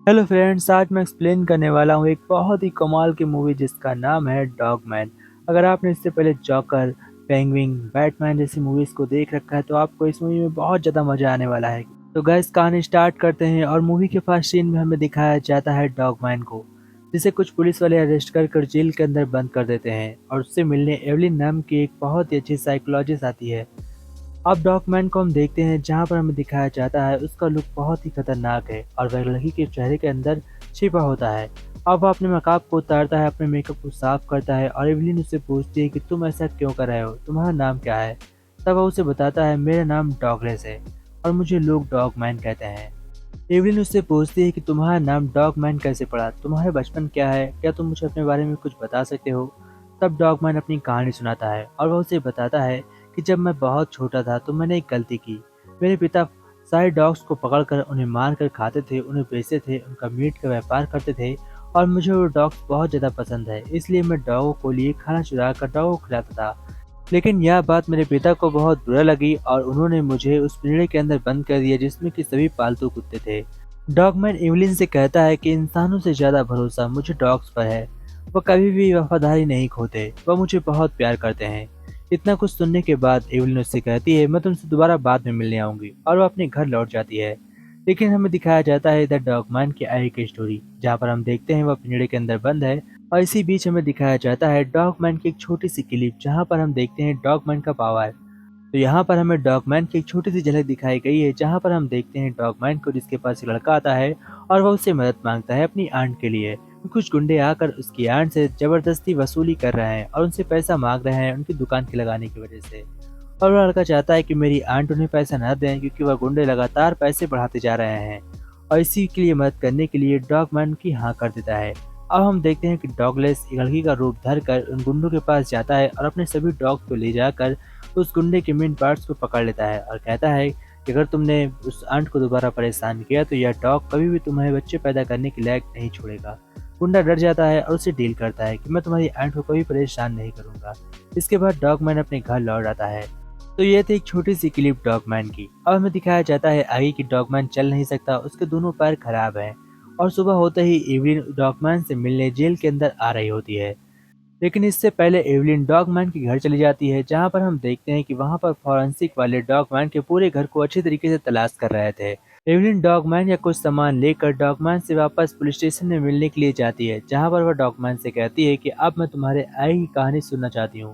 Hello friends, आज मैं explain करने वाला हूँ एक बहुत ही कमाल की मूवी जिसका नाम है डॉगमैन। अगर आपने इससे पहले जॉकर, पेंगुइन, बैटमैन जैसी मूवीज को देख रखा है तो आपको इस मूवी में बहुत ज़्यादा मजा आने वाला है। तो गाइस, कहानी स्टार्ट करते हैं और मूवी के फर्स्ट सीन में हमें दिखाया जाता है डॉगमैन को, जिसे कुछ पुलिस वाले अरेस्ट कर जेल के अंदर बंद कर देते हैं और उससे मिलने एवलिन नाम की एक बहुत ही अच्छी साइकोलॉजिस्ट आती है। अब डॉगमैन को हम देखते हैं जहाँ पर हमें दिखाया जाता है उसका लुक बहुत ही खतरनाक है और वह लड़की के चेहरे के अंदर छिपा होता है। अब वह अपने नकाब को उतारता है, अपने मेकअप को साफ करता है और एवलिन उससे पूछती है कि तुम ऐसा क्यों कर रहे हो, तुम्हारा नाम क्या है। तब वह उसे बताता है मेरा नाम डॉगलेस है और मुझे लोग डॉगमैन कहते हैं। एवलिन उससे पूछती है कि तुम्हारा नाम डॉगमैन कैसे पड़ा, तुम्हारा बचपन क्या है, क्या तुम मुझे अपने बारे में कुछ बता सकते हो। तब डॉगमैन अपनी कहानी सुनाता है और वह उसे बताता है कि जब मैं बहुत छोटा था तो मैंने एक गलती की। मेरे पिता सारे डॉग्स को पकड़कर उन्हें मार कर खाते थे, उन्हें बेचते थे, उनका मीट का व्यापार करते थे और मुझे वो डॉग्स बहुत ज़्यादा पसंद है, इसलिए मैं डॉगों को लिए खाना चुरा कर डॉगों को खिलाता था। लेकिन यह बात मेरे पिता को बहुत बुरा लगी और उन्होंने मुझे उस पिंजरे के अंदर बंद कर दिया जिसमें कि सभी पालतू कुत्ते थे। डॉगमैन एवलिन से कहता है कि इंसानों से ज़्यादा भरोसा मुझे डॉग्स पर है। वह कभी भी वफादारी नहीं खोते, वह मुझे बहुत प्यार करते हैं। इतना कुछ सुनने के बाद एवलिन उससे कहती है मैं तुमसे दोबारा बाद में मिलने आऊंगी और वह अपने घर लौट जाती है। लेकिन हमें दिखाया जाता है द डॉगमैन की आगे की स्टोरी, जहाँ पर हम देखते हैं वह पिंजरे के अंदर बंद है और इसी बीच हमें दिखाया जाता है डॉगमैन की एक छोटी सी क्लिप जहाँ पर हम देखते हैं डॉगमैन का पावर। तो यहाँ पर हमें डॉगमैन की एक छोटी सी झलक दिखाई गई है जहाँ पर हम देखते हैं डॉगमैन को, जिसके पास एक लड़का आता है और वह उससे मदद मांगता है अपनी आंट के लिए। कुछ गुंडे आकर उसकी आंट से जबरदस्ती वसूली कर रहे हैं और उनसे पैसा मांग रहे हैं उनकी दुकान के लगाने की वजह से। और वह लड़का चाहता है कि मेरी आंट उन्हें पैसा न दें क्योंकि वह गुंडे लगातार पैसे बढ़ाते जा रहे हैं और इसी के लिए मदद करने के लिए डॉगमैन की हाँ कर देता है। अब हम देखते हैं कि डॉगलेस एक लड़की का रूप धर कर उन गुंडों के पास जाता है और अपने सभी डॉग्स को ले जाकर उस गुंडे के मेन पार्ट्स को पकड़ लेता है और कहता है कि अगर तुमने उस आंट को दोबारा परेशान किया तो यह डॉग कभी भी तुम्हें बच्चे पैदा करने के लायक नहीं छोड़ेगा। गुंडा डर जाता है और उसे डील करता है कि मैं तुम्हारी आंट को कभी परेशान नहीं करूंगा। इसके बाद डॉगमैन अपने घर लौट आता है। तो ये थी एक छोटी सी क्लिप डॉगमैन की। अब हमें दिखाया जाता है आगे कि डॉगमैन चल नहीं सकता, उसके दोनों पैर खराब हैं और सुबह होते ही एवलिन डॉगमैन से मिलने जेल के अंदर आ रही होती है। लेकिन इससे पहले एवलिन डॉगमैन के घर चली जाती है जहां पर हम देखते हैं कि वहां पर फॉरेंसिक वाले डॉगमैन के पूरे घर को अच्छी तरीके से तलाश कर रहे थे। एवलिन डॉगमैन या कुछ सामान लेकर डॉगमैन से वापस पुलिस स्टेशन में मिलने के लिए जाती है, जहां पर वह डॉगमैन से कहती है कि अब मैं तुम्हारे आगे की कहानी सुनना चाहती हूँ।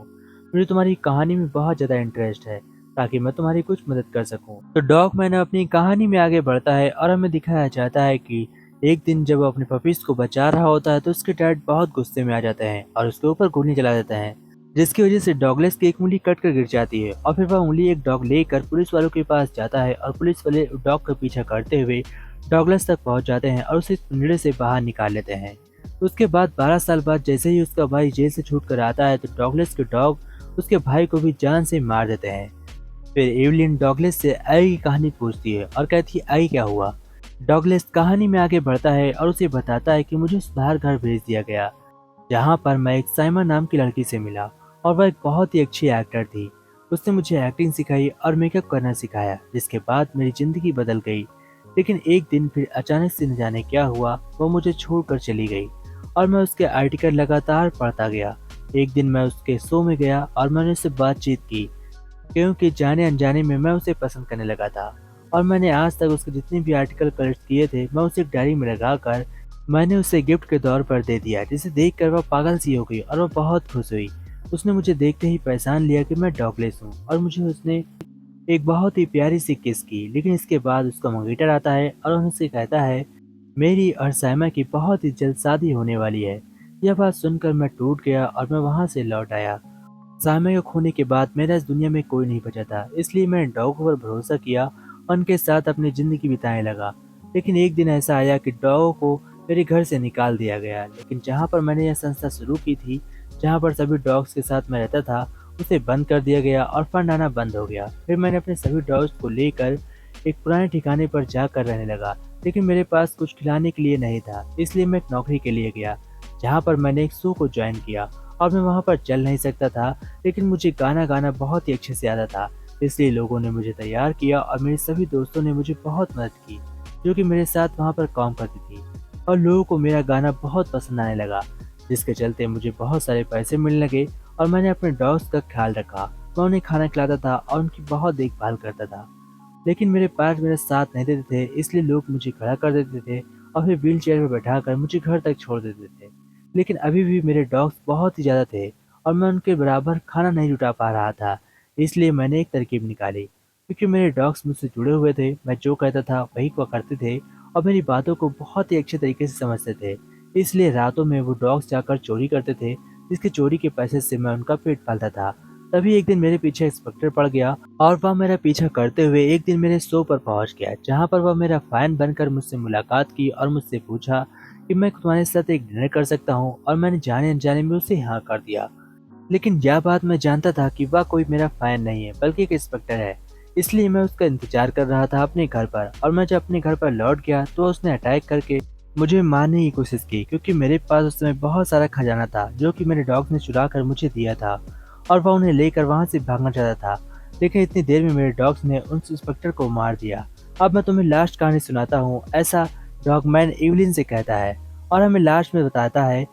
मुझे तुम्हारी कहानी में बहुत ज्यादा इंटरेस्ट है ताकि मैं तुम्हारी कुछ मदद कर सकूं। तो डॉगमैन अपनी कहानी में आगे बढ़ता है और हमें दिखाया जाता है कि एक दिन जब वो अपने पपीज को बचा रहा होता है तो उसके डैड बहुत गुस्से में आ जाते हैं और उसके ऊपर गोली चला देते हैं, जिसकी वजह से डॉगलेस की एक उंगली कट कर गिर जाती है और फिर वह उंगली एक डॉग लेकर पुलिस वालों के पास जाता है और पुलिस वाले डॉग का पीछा करते हुए डॉगलेस तक पहुंच जाते हैं और उसे पिंजरे से बाहर निकाल लेते हैं। उसके बाद 12 साल बाद जैसे ही उसका भाई जेल से छूट कर आता है तो डॉगलेस के डॉग उसके भाई को भी जान से मार देते हैं। फिर एवलिन डॉगलेस से आगे की कहानी पूछती है और कहती है आगे क्या हुआ। डॉगलेस कहानी में आगे बढ़ता है और उसे बताता है कि मुझे सुधार घर भेज दिया गया, जहाँ पर मैं एक साइमा नाम की लड़की से मिला और वह एक बहुत ही अच्छी एक्टर थी। उसने मुझे एक्टिंग सिखाई और मेकअप करना सिखाया, जिसके बाद मेरी जिंदगी बदल गई। लेकिन एक दिन फिर अचानक से न जाने क्या हुआ, वो मुझे छोड़कर चली गई और मैं उसके आर्टिकल लगातार पढ़ता गया। एक दिन मैं उसके शो में गया और मैंने उससे बातचीत की, क्योंकि जाने अनजाने में मैं उसे पसंद करने लगा था और मैंने आज तक उसके जितने भी आर्टिकल कलेक्ट किए थे मैं उसे एक डायरी में लगाकर मैंने उसे गिफ्ट के तौर पर दे दिया, जिसे देखकर वह पागल सी हो गई और वह बहुत खुश हुई। उसने मुझे देखते ही पहचान लिया कि मैं डॉगलेस हूँ और मुझे उसने एक बहुत ही प्यारी सी किस की। लेकिन इसके बाद उसका मंगेटर आता है और उनसे कहता है मेरी और साइमा की बहुत ही जल्द शादी होने वाली है। यह बात सुनकर मैं टूट गया और मैं वहां से लौट आया। साइमा को खोने के बाद मेरा इस दुनिया में कोई नहीं बचा था, इसलिए मैंने डॉगों पर भरोसा किया और उनके साथ अपनी जिंदगी बिताने लगा। लेकिन एक दिन ऐसा आया कि डॉगों को मेरे घर से निकाल दिया गया। लेकिन जहाँ पर मैंने यह संस्था शुरू की थी, जहाँ पर सभी डॉग्स के साथ मैं रहता था, उसे बंद कर दिया गया और फंड आना बंद हो गया। फिर मैंने अपने सभी डॉग्स को लेकर एक पुराने ठिकाने पर जाकर रहने लगा। लेकिन मेरे पास कुछ खिलाने के लिए नहीं था, इसलिए मैं एक नौकरी के लिए गया, जहाँ पर मैंने एक शो को ज्वाइन किया और मैं वहाँ पर चल नहीं सकता था। लेकिन मुझे गाना गाना बहुत ही अच्छे से आता था, इसलिए लोगों ने मुझे तैयार किया और मेरे सभी दोस्तों ने मुझे बहुत मदद की, जो कि मेरे साथ वहाँ पर काम करती थी। और लोगों को मेरा गाना बहुत पसंद आने लगा, जिसके चलते मुझे बहुत सारे पैसे मिलने लगे और मैंने अपने डॉग्स का ख्याल रखा। मैं उन्हें खाना खिलाता था और उनकी बहुत देखभाल करता था। लेकिन मेरे पैर मेरा साथ नहीं देते थे, इसलिए लोग मुझे खड़ा कर देते थे और फिर व्हीलचेयर में बैठाकर मुझे घर तक छोड़ देते थे। लेकिन अभी भी मेरे डॉग्स बहुत ही ज़्यादा थे और मैं उनके बराबर खाना नहीं जुटा पा रहा था। इसलिए मैंने एक तरकीब निकाली। क्योंकि मेरे डॉग्स मुझसे जुड़े हुए थे, मैं जो कहता था वही वो करते थे और मेरी बातों को बहुत ही अच्छे तरीके से समझते थे। इसलिए रातों में वो डॉग्स जाकर चोरी करते थे, जिसके चोरी के पैसे से मैं उनका पेट पालता था। तभी एक दिन मेरे पीछे इंस्पेक्टर पड़ गया और वह मेरा पीछा करते हुए एक दिन मेरे शो पर पहुंच गया, जहां पर वह मेरा फैन बनकर मुझसे मुलाकात की और मुझसे पूछा कि मैं तुम्हारे साथ एक डिनर कर सकता हूं, और मैंने जाने अनजाने में उसे हाँ कर दिया। लेकिन यह बात मैं जानता था कि वह कोई मेरा फैन नहीं है, बल्कि एक इंस्पेक्टर है। इसलिए मैं उसका इंतजार कर रहा था अपने घर पर, और मैं जब अपने घर पर लौट गया तो उसने अटैक करके मुझे मारने की कोशिश की, क्योंकि मेरे पास उस समय बहुत सारा खजाना था जो कि मेरे डॉग ने चुरा कर मुझे दिया था और वह उन्हें लेकर वहां से भागना चाहता था। लेकिन इतनी देर में मेरे डॉग्स ने उस इंस्पेक्टर को मार दिया। अब मैं तुम्हें लास्ट कहानी सुनाता हूँ, ऐसा डॉगमैन इवलिन से कहता है, और हमें लास्ट में बताता है,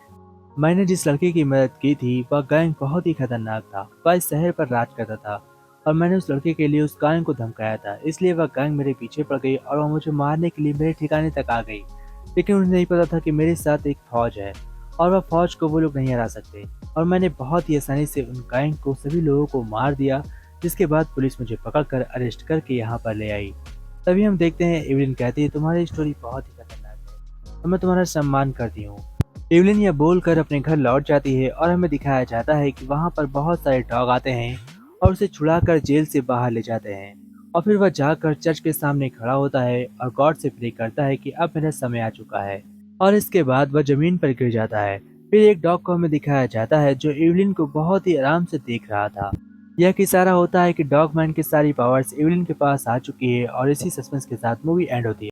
मैंने जिस लड़के की मदद की थी वह गैंग बहुत ही खतरनाक था। वह इस शहर पर राज करता था और मैंने उस लड़के के लिए उस गैंग को धमकाया था। इसलिए वह गैंग मेरे पीछे पड़ गई और वह मुझे मारने के लिए मेरे ठिकाने तक आ गई। लेकिन उन्हें नहीं पता था कि मेरे साथ एक फौज है और वह फौज को वो लोग नहीं हरा सकते। और मैंने बहुत ही आसानी से उन गैंग को सभी लोगों को मार दिया, जिसके बाद पुलिस मुझे पकड़कर अरेस्ट करके यहाँ पर ले आई। तभी हम देखते हैं एवलिन कहती है, तुम्हारी स्टोरी बहुत ही खतरनाक है और मैं तुम्हारा सम्मान करती हूँ। एवलिन यह बोलकर अपने घर लौट जाती है और हमें दिखाया जाता है कि वहाँ पर बहुत सारे डॉग आते हैं और उसे छुड़ाकर जेल से बाहर ले जाते हैं। और फिर वह जाकर चर्च के सामने खड़ा होता है और गॉड से प्रे करता है कि अब मेरा समय आ चुका है। और इसके बाद वह जमीन पर गिर जाता है। फिर एक डॉग को हमें दिखाया जाता है जो एवलिन को बहुत ही आराम से देख रहा था। यह इशारा होता है कि डॉगमैन की सारी पावर्स एवलिन के पास आ चुकी है, और इसी सस्पेंस के साथ मूवी एंड होती है।